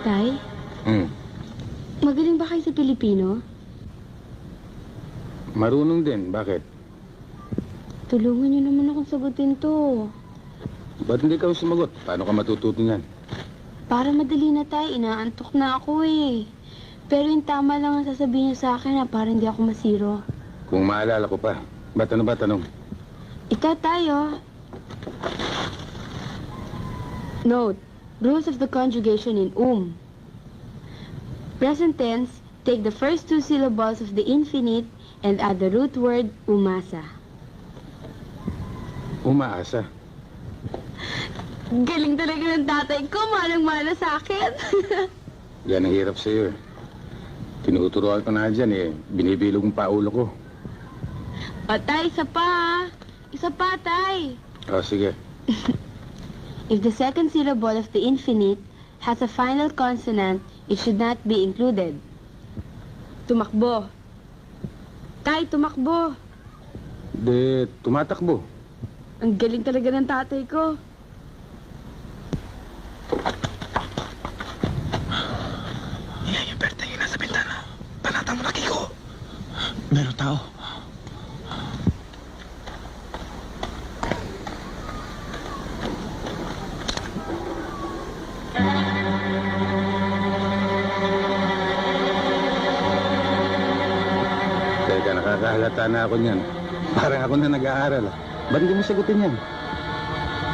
Tay, Hmm. magaling ba kayo sa Pilipino? Marunong din. Bakit? Tulungan niyo naman akong sagutin to. Ba't hindi ka sumagot? Paano ka matututo niyan? Para madali na, Tay. Inaantok na ako eh. Pero yung tama lang ang sasabihin niyo sa akin na para hindi ako masiro. Kung maalala ko pa. Ba't ano ba tanong? Ito tayo. Note, rules of the conjugation in Present tense, take the first two syllables of the infinite and add the root word umasa. Umaasa. Galing talaga ng tatay ko, manang-mana sa akin. Yan ang hirap sa'yo eh. Tinuturuan ko na dyan eh. Binibilog ang paulo ko. O tay, isa pa. Isa pa, tay. O sige. If the second syllable of the infinite has a final consonant, it should not be included. Tumakbo. Tay, tumakbo. De, tumatakbo. Ang galing talaga ng tatay ko. Yan yung Berteng yung nasa bintana. Panata mo na, Kiko. Meron tao. Teka, nakakahalata na ako niyan. Parang ako na nag-aaral ah. Ba't hindi mo sagutin yan?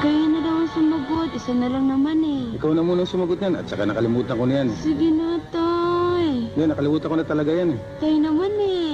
Kayo na daw ang sumagot. Isa na lang naman eh. Ikaw na muna sumagot yan at saka nakalimutan ko na yan. Sige na, tay. Hindi, nakalimutan ko na talaga yan eh. Tay naman eh.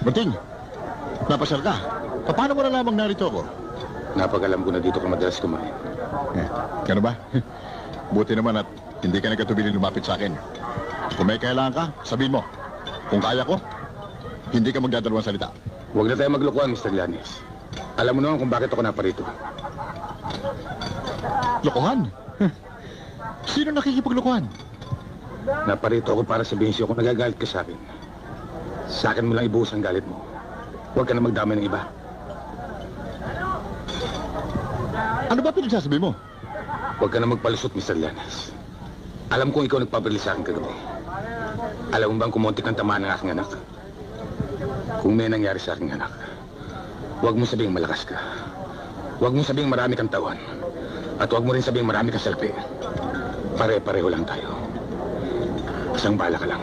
Berting, napasyal ka. Paano mo na lamang narito ako? Napag-alam ko na dito ka madalas kumain. Gano ba? Buti naman at hindi ka nagkatubiling lumapit sa akin. Kung may kailangan ka, sabihin mo. Kung kaya ko, hindi ka magdadalawang salita. Huwag na tayo maglokohan, Mr. Llanes. Alam mo naman kung bakit ako naparito. Lokohan? Sino nakikipaglokohan? Naparito ako para sabihin sa'yo kung nagagalit ka sa akin. Sa akin mo lang ibuhos ang galit mo. Huwag ka na magdamay ng iba. Ano ba pinagsasabi mo? Huwag ka na magpalusot, Mr. Llanes. Alam kong ikaw nagpabarili sa akin kagabi. Alam mo bang kumonti kang tamaan ng aking anak? Kung may nangyari sa aking anak, huwag mo sabihing malakas ka. Huwag mo sabihing marami kang tawan. At huwag mo rin sabihing marami kang salpi. Pare-pareho lang tayo. Isang bala ka lang.